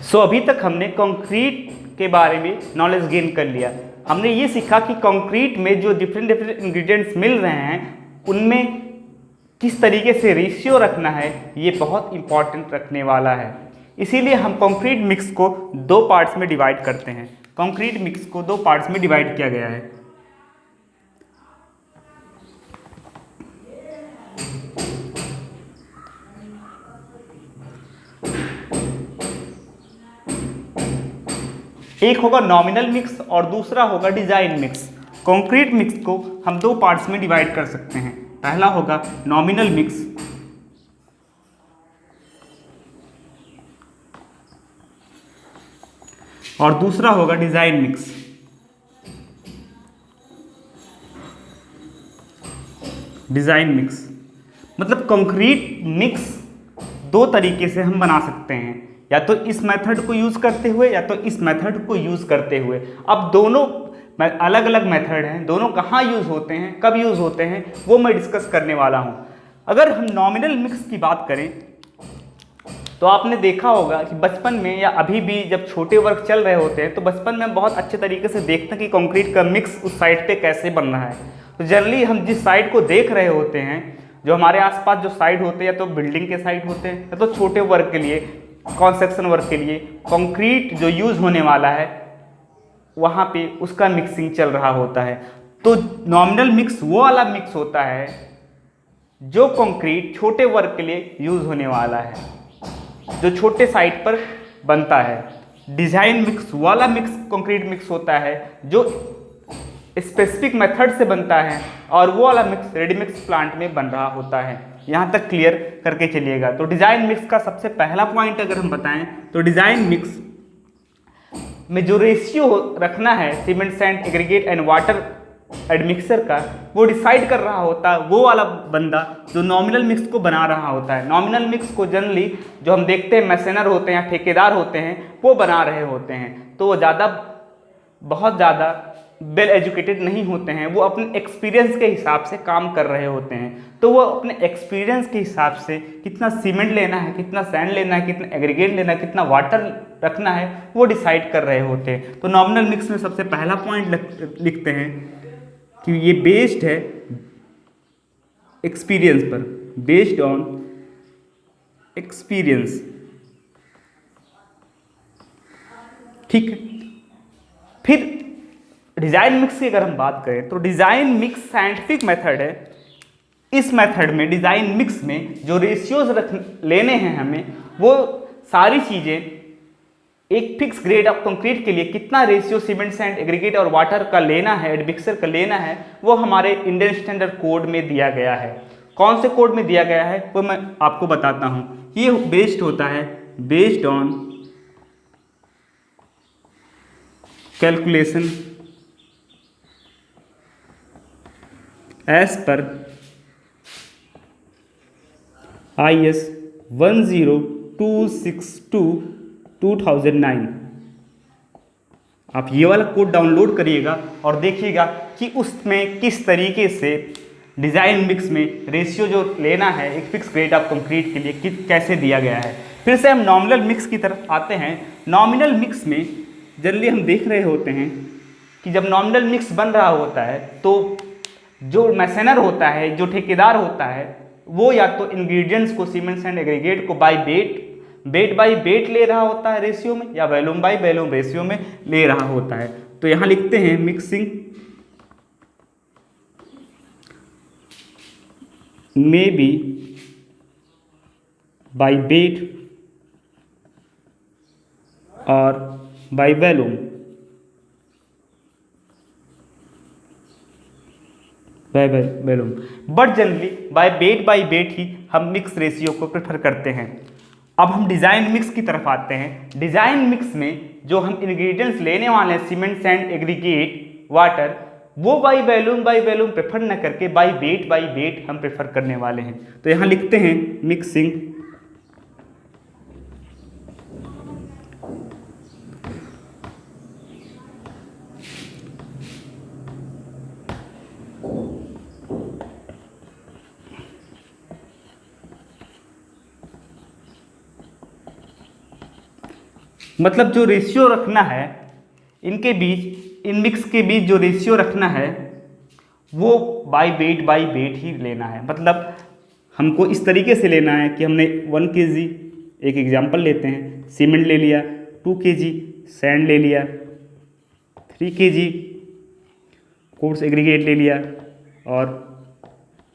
सो अभी तक हमने कंक्रीट के बारे में नॉलेज गेन कर लिया। हमने ये सीखा कि कंक्रीट में जो डिफरेंट डिफरेंट इंग्रेडिएंट्स मिल रहे हैं उनमें किस तरीके से रेशियो रखना है, ये बहुत इंपॉर्टेंट रखने वाला है। इसीलिए हम कंक्रीट मिक्स को दो पार्ट्स में डिवाइड करते हैं। कंक्रीट मिक्स को दो पार्ट्स में डिवाइड किया गया है। एक होगा नॉमिनल मिक्स और दूसरा होगा डिजाइन मिक्स। कंक्रीट मिक्स को हम दो पार्ट्स में डिवाइड कर सकते हैं। पहला होगा नॉमिनल मिक्स और दूसरा होगा डिजाइन मिक्स। डिजाइन मिक्स मतलब कंक्रीट मिक्स दो तरीके से हम बना सकते हैं, या तो इस मेथड को यूज करते हुए या तो इस मेथड को यूज करते हुए। अब दोनों अलग अलग मेथड हैं, दोनों कहाँ यूज होते हैं, कब यूज होते हैं, वो मैं डिस्कस करने वाला हूँ। अगर हम नॉमिनल मिक्स की बात करें तो आपने देखा होगा कि बचपन में या अभी भी जब छोटे वर्क चल रहे होते हैं तो बचपन में बहुत अच्छे तरीके से देखते हैं कि कंक्रीट का मिक्स उस साइड पे कैसे बन रहा है। तो जनरली हम जिस साइड को देख रहे होते हैं, जो हमारे आसपास जो साइड होते हैं, या तो बिल्डिंग के साइड होते हैं या तो छोटे वर्क के लिए, कंस्ट्रक्शन वर्क के लिए कंक्रीट जो यूज होने वाला है वहाँ पे उसका मिक्सिंग चल रहा होता है। तो नॉमिनल मिक्स वो वाला मिक्स होता है जो कंक्रीट छोटे वर्क के लिए यूज होने वाला है, जो छोटे साइट पर बनता है। डिजाइन मिक्स वाला मिक्स कंक्रीट मिक्स होता है जो स्पेसिफिक मेथड से बनता है, और वो वाला मिक्स रेडी मिक्स प्लांट में बन रहा होता है। यहाँ तक क्लियर करके चलिएगा। तो डिजाइन मिक्स का सबसे पहला पॉइंट अगर हम बताएं तो डिजाइन मिक्स में जो रेशियो रखना है cement, sand, aggregate and water admixture का, वो डिसाइड कर रहा होता है वो वाला बंदा जो नॉमिनल मिक्स को बना रहा होता है। नॉमिनल मिक्स को जनरली जो हम देखते हैं मैसेनर होते हैं या ठेकेदार होते हैं वो बना रहे होते हैं। तो वो बहुत ज़्यादा वेल एजुकेटेड नहीं होते हैं, वो अपने एक्सपीरियंस के हिसाब से काम कर रहे होते हैं। तो वो अपने एक्सपीरियंस के हिसाब से कितना सीमेंट लेना है, कितना सैंड लेना है, कितना एग्रीगेट लेना है, कितना वाटर रखना है, वो डिसाइड कर रहे होते हैं। तो नॉमिनल मिक्स में सबसे पहला पॉइंट लिखते हैं कि ये बेस्ड है एक्सपीरियंस पर, बेस्ड ऑन एक्सपीरियंस। ठीक है। फिर डिजाइन मिक्स की अगर हम बात करें तो डिजाइन मिक्स साइंटिफिक मेथड है। इस मेथड में, डिजाइन मिक्स में जो रेशियोज लेने हैं हमें, वो सारी चीजें एक फिक्स ग्रेड ऑफ कंक्रीट के लिए कितना रेशियो सीमेंट, सैंड, एग्रीगेट और वाटर का लेना है, एडमिक्सर का लेना है, वो हमारे इंडियन स्टैंडर्ड कोड में दिया गया है। कौन से कोड में दिया गया है वो मैं आपको बताता हूँ। ये बेस्ड होता है बेस्ड ऑन कैलकुलेशन एज पर IS 10262/2009। आप ये वाला कोड डाउनलोड करिएगा और देखिएगा कि उसमें किस तरीके से डिज़ाइन मिक्स में रेशियो जो लेना है एक फिक्स ग्रेड ऑफ कंक्रीट के लिए कैसे दिया गया है। फिर से हम नॉमिनल मिक्स की तरफ आते हैं। नॉमिनल मिक्स में जनरली हम देख रहे होते हैं कि जब नॉमिनल मिक्स बन रहा होता है तो जो मैसेनर होता है, जो ठेकेदार होता है, वो या तो इंग्रेडिएंट्स को, सीमेंट एंड एग्रीगेट को बाय बेट बाय बेट ले रहा होता है रेशियो में, या वैल्यूम बाय वैल्यूम रेशियो में ले रहा होता है। तो यहाँ लिखते हैं mixing may be by weight और by volume but generally by weight ही हम मिक्स रेशियो को प्रेफर करते हैं। अब हम डिज़ाइन मिक्स की तरफ आते हैं। डिज़ाइन मिक्स में जो हम इंग्रेडिएंट्स लेने वाले हैं, सीमेंट, सैंड, एग्रीगेट, वाटर, वो बाय वैल्यूम प्रेफर न करके बाय बेट हम प्रेफर करने वाले हैं। तो यहाँ लिखते हैं मिक्सिंग मतलब जो रेशियो रखना है इनके बीच, इन मिक्स के बीच जो रेशियो रखना है वो बाई वेट ही लेना है। मतलब हमको इस तरीके से लेना है कि हमने 1 kg, एक एग्जांपल लेते हैं, सीमेंट ले लिया, 2 kg सैंड ले लिया, 3 kg कोर्स एग्रीगेट ले लिया और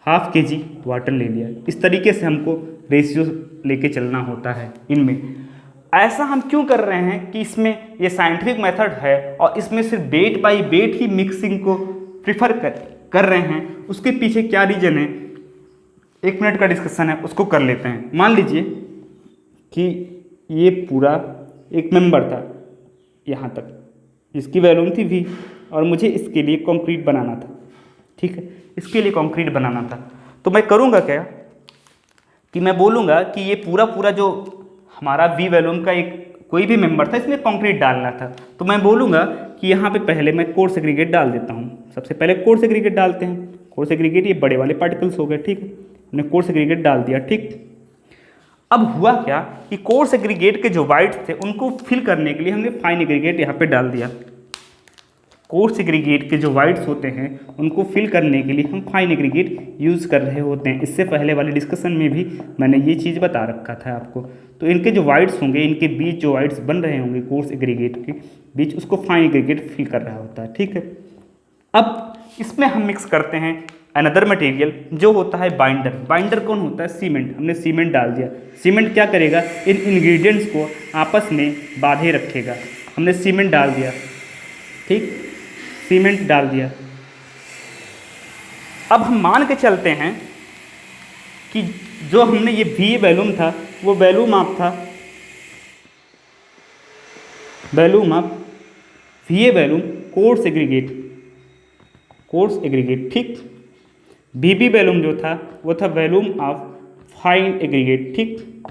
1/2 kg वाटर ले लिया। इस तरीके से हमको रेशियो लेके चलना होता है इनमें। ऐसा हम क्यों कर रहे हैं कि इसमें ये साइंटिफिक मेथड है और इसमें सिर्फ weight by wait he mixing को प्रिफर कर रहे हैं, उसके पीछे क्या रीज़न है, 1 मिनट का डिस्कशन है, उसको कर लेते हैं। मान लीजिए कि ये पूरा एक मेंबर था यहाँ तक, इसकी वैल्यूम थी V और मुझे इसके लिए कंक्रीट बनाना था, ठीक है, इसके लिए कंक्रीट बनाना था। तो मैं करूँगा क्या कि मैं बोलूँगा कि ये पूरा जो हमारा V वैल्यूम का एक कोई भी मेंबर था, इसमें कंक्रीट डालना था। तो मैं बोलूँगा कि यहाँ पे पहले मैं कोर्स एग्रीगेट डाल देता हूँ। सबसे पहले कोर्स एग्रीगेट डालते हैं। कोर्स एग्रीगेट ये बड़े वाले पार्टिकल्स हो गए, ठीक है, हमने कोर्स एग्रीगेट डाल दिया, ठीक। अब हुआ क्या कि कोर्स एग्रीगेट के जो वाइट्स थे उनको फिल करने के लिए हमने फाइन एग्रीगेट यहाँ पे डाल दिया। कोर्स एग्रीगेट के जो वाइट्स होते हैं उनको फिल करने के लिए हम फाइन एग्रीगेट यूज़ कर रहे होते हैं। इससे पहले वाले डिस्कशन में भी मैंने ये चीज़ बता रखा था आपको। तो इनके जो वाइट्स होंगे, इनके बीच जो वाइट्स बन रहे होंगे कोर्स एग्रीगेट के बीच, उसको फाइन एग्रीगेट फिल कर रहा होता है, ठीक है। अब इसमें हम मिक्स करते हैं अनदर मटेरियल जो होता है बाइंडर। बाइंडर कौन होता है? सीमेंट। हमने सीमेंट डाल दिया। सीमेंट क्या करेगा? इन इंग्रेडिएंट्स को आपस में बांधे रखेगा। हमने सीमेंट डाल दिया, ठीक, सीमेंट डाल दिया। अब हम मान के चलते हैं कि जो हमने ये V वैल्यूम था वो वैल्यूम आप था, वैल्यूम आप VA volume coarse aggregate, coarse aggregate, ठीक। VB वैल्यूम जो था वो था वैल्यूम ऑफ फाइन एग्रीगेट, ठीक।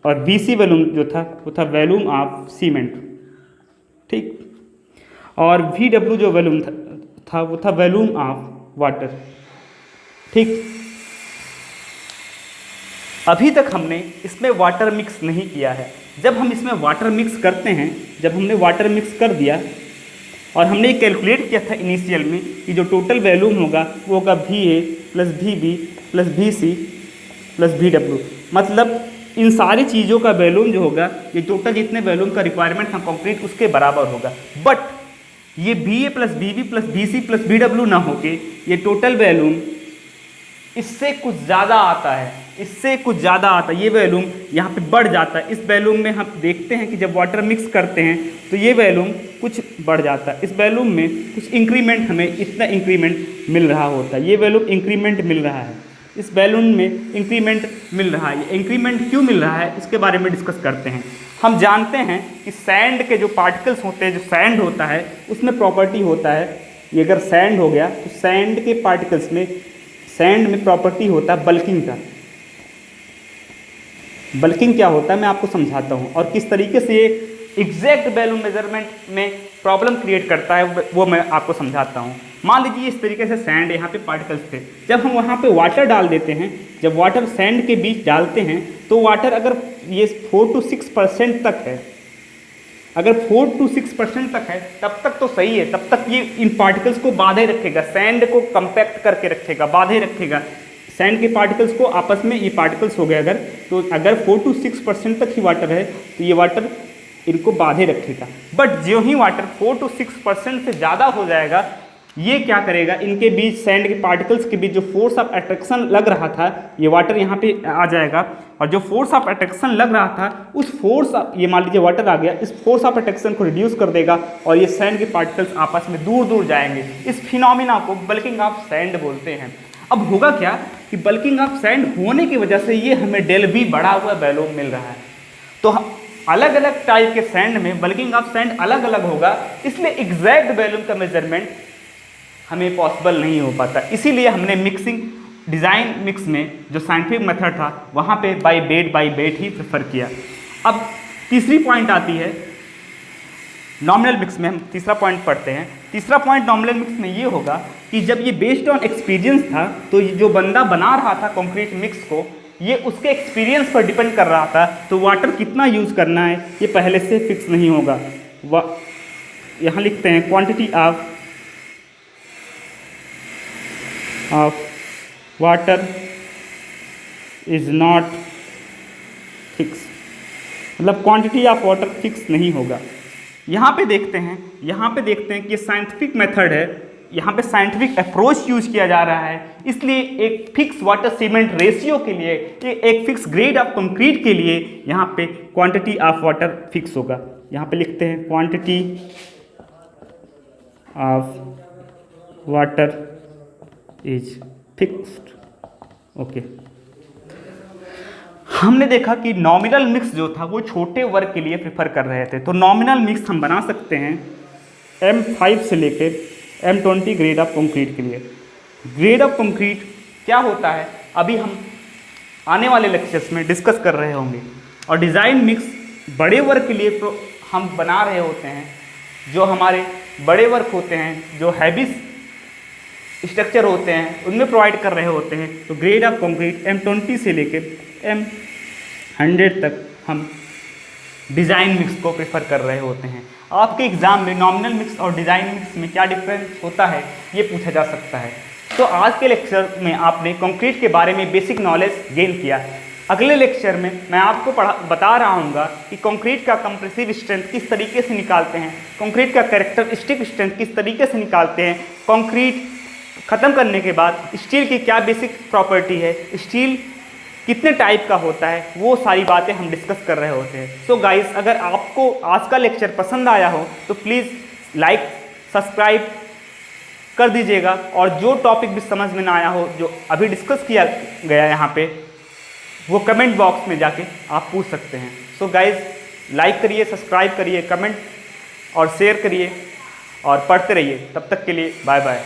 और VC वैल्यूम जो था वो था वैल्यूम ऑफ सीमेंट, ठीक। और VW जो वैल्यूम था वो था वैल्यूम ऑफ वाटर, ठीक। अभी तक हमने इसमें वाटर मिक्स नहीं किया है। जब हम इसमें वाटर मिक्स करते हैं, जब हमने वाटर मिक्स कर दिया और हमने कैलकुलेट किया था इनिशियल में कि जो टोटल वैल्यूम होगा वो होगा VA plus VB plus VC plus VW। मतलब इन सारी चीज़ों का वैल्यूम जो होगा, ये टोटल जितने वैल्यूम का रिक्वायरमेंट था कंप्लीट उसके बराबर होगा। बट ये VA plus VB plus VC plus VW ना होके ये टोटल वैल्यूम इससे कुछ ज़्यादा आता है, इससे कुछ ज़्यादा आता है। ये वैल्यूम यहाँ पे बढ़ जाता है। इस वैल्यूम में हम देखते हैं कि जब वाटर मिक्स करते हैं तो ये वैल्यूम कुछ बढ़ जाता है। इस वैल्यूम में कुछ इंक्रीमेंट, हमें इतना इंक्रीमेंट मिल रहा होता है। ये वैल्यूम इंक्रीमेंट मिल रहा है, इस वैल्यूम में इंक्रीमेंट मिल रहा है। ये इंक्रीमेंट क्यों मिल रहा है इसके बारे में डिस्कस करते हैं। हम जानते हैं कि सैंड के जो पार्टिकल्स होते हैं, जो सैंड होता है उसमें प्रॉपर्टी होता है, ये अगर सैंड हो गया तो सैंड के पार्टिकल्स में, सैंड में प्रॉपर्टी होता है बल्किंग का। बल्किंग क्या होता है मैं आपको समझाता हूँ और किस तरीके से ये एग्जैक्ट वैल्यूम मेजरमेंट में प्रॉब्लम क्रिएट करता है वो मैं आपको समझाता हूँ। मान लीजिए इस तरीके से सैंड यहाँ पे पार्टिकल्स थे, जब हम वहाँ पे वाटर डाल देते हैं, जब वाटर सैंड के बीच डालते हैं तो वाटर अगर ये 4 to 6% तक है, अगर 4 to 6% तक है तब तक तो सही है, तब तक ये इन पार्टिकल्स को बांधे रखेगा, सैंड को कंपैक्ट करके रखेगा, बांधे रखेगा। सैंड के पार्टिकल्स को आपस में, ये पार्टिकल्स हो गए अगर, तो अगर 4 to 6% तक ही वाटर है तो ये वाटर इनको बांधे रखेगा। बट जो ही वाटर 4 to 6% से ज़्यादा हो जाएगा, ये क्या करेगा, इनके बीच, सैंड के पार्टिकल्स के बीच जो फोर्स ऑफ अट्रैक्शन लग रहा था, ये वाटर यहाँ पे आ जाएगा और जो फोर्स ऑफ अट्रैक्शन लग रहा था उस फोर्स, ये मान लीजिए वाटर आ गया, इस फोर्स ऑफ अट्रैक्शन को रिड्यूस कर देगा और ये सैंड के पार्टिकल्स आपस में दूर दूर जाएंगे। इस फिनोमिना को बल्किंग ऑफ सैंड बोलते हैं। अब होगा क्या कि बल्किंग ऑफ सैंड होने की वजह से ये हमें डेल V बढ़ा हुआ वैल्यूम मिल रहा है। तो अलग अलग टाइप के सैंड में बल्किंग ऑफ सैंड अलग अलग होगा, इसलिए एग्जैक्ट वैल्यूम का मेजरमेंट हमें पॉसिबल नहीं हो पाता। इसीलिए हमने मिक्सिंग डिज़ाइन मिक्स में जो साइंटिफिक मेथड था वहाँ पे बाय वेट ही प्रेफर किया। अब तीसरी पॉइंट आती है नॉमिनल मिक्स में। हम तीसरा पॉइंट पढ़ते हैं। तीसरा पॉइंट नॉमिनल मिक्स में ये होगा कि जब ये बेस्ड ऑन एक्सपीरियंस था, तो जो बंदा बना रहा था कंक्रीट मिक्स को, ये उसके एक्सपीरियंस पर डिपेंड कर रहा था। तो वाटर कितना यूज़ करना है ये पहले से फिक्स नहीं होगा। यहाँ लिखते हैं quantity of water is not fix, मतलब क्वांटिटी ऑफ वाटर फिक्स नहीं होगा। यहाँ पे देखते हैं कि साइंटिफिक मेथड है, यहाँ पे साइंटिफिक अप्रोच यूज किया जा रहा है, इसलिए एक फिक्स वाटर सीमेंट रेशियो के लिए, एक फिक्स ग्रेड ऑफ कंक्रीट के लिए यहाँ पे क्वांटिटी ऑफ वाटर फिक्स होगा। यहाँ पे लिखते हैं quantity of water is fixed. Okay, हमने देखा कि नॉमिनल मिक्स जो था वो छोटे वर्ग के लिए प्रेफर कर रहे थे। तो नॉमिनल मिक्स हम बना सकते हैं M5 से लेकर M20 ग्रेड ऑफ कंक्रीट के लिए। ग्रेड ऑफ कंक्रीट क्या होता है अभी हम आने वाले लेक्चर्स में डिस्कस कर रहे होंगे। और डिज़ाइन मिक्स बड़े वर्ग के लिए हम बना रहे होते हैं, जो हमारे बड़े वर्ग होते हैं, जो हैवी स्ट्रक्चर होते हैं, उनमें प्रोवाइड कर रहे होते हैं। तो ग्रेड ऑफ कंक्रीट M20 से लेकर M100 तक हम डिज़ाइन मिक्स को प्रेफर कर रहे होते हैं। आपके एग्ज़ाम में नॉमिनल मिक्स और डिज़ाइन मिक्स में क्या डिफरेंस होता है ये पूछा जा सकता है। तो आज के लेक्चर में आपने कंक्रीट के बारे में बेसिक नॉलेज गेन किया। अगले लेक्चर में मैं आपको बता रहा हूँगा कि कंक्रीट का कंप्रेसिव स्ट्रेंथ किस तरीके से निकालते हैं, कंक्रीट का कैरेक्टरिस्टिक स्ट्रेंथ किस तरीके से निकालते हैं, कंक्रीट ख़त्म करने के बाद स्टील की क्या बेसिक प्रॉपर्टी है, स्टील कितने टाइप का होता है, वो सारी बातें हम डिस्कस कर रहे होते हैं। सो गाइस, अगर आपको आज का लेक्चर पसंद आया हो तो प्लीज़ लाइक सब्सक्राइब कर दीजिएगा, और जो टॉपिक भी समझ में ना आया हो, जो अभी डिस्कस किया गया यहाँ पे, वो कमेंट बॉक्स में जाके आप पूछ सकते हैं। सो गाइस, लाइक करिए, सब्सक्राइब करिए, कमेंट और शेयर करिए और पढ़ते रहिए। तब तक के लिए बाय बाय।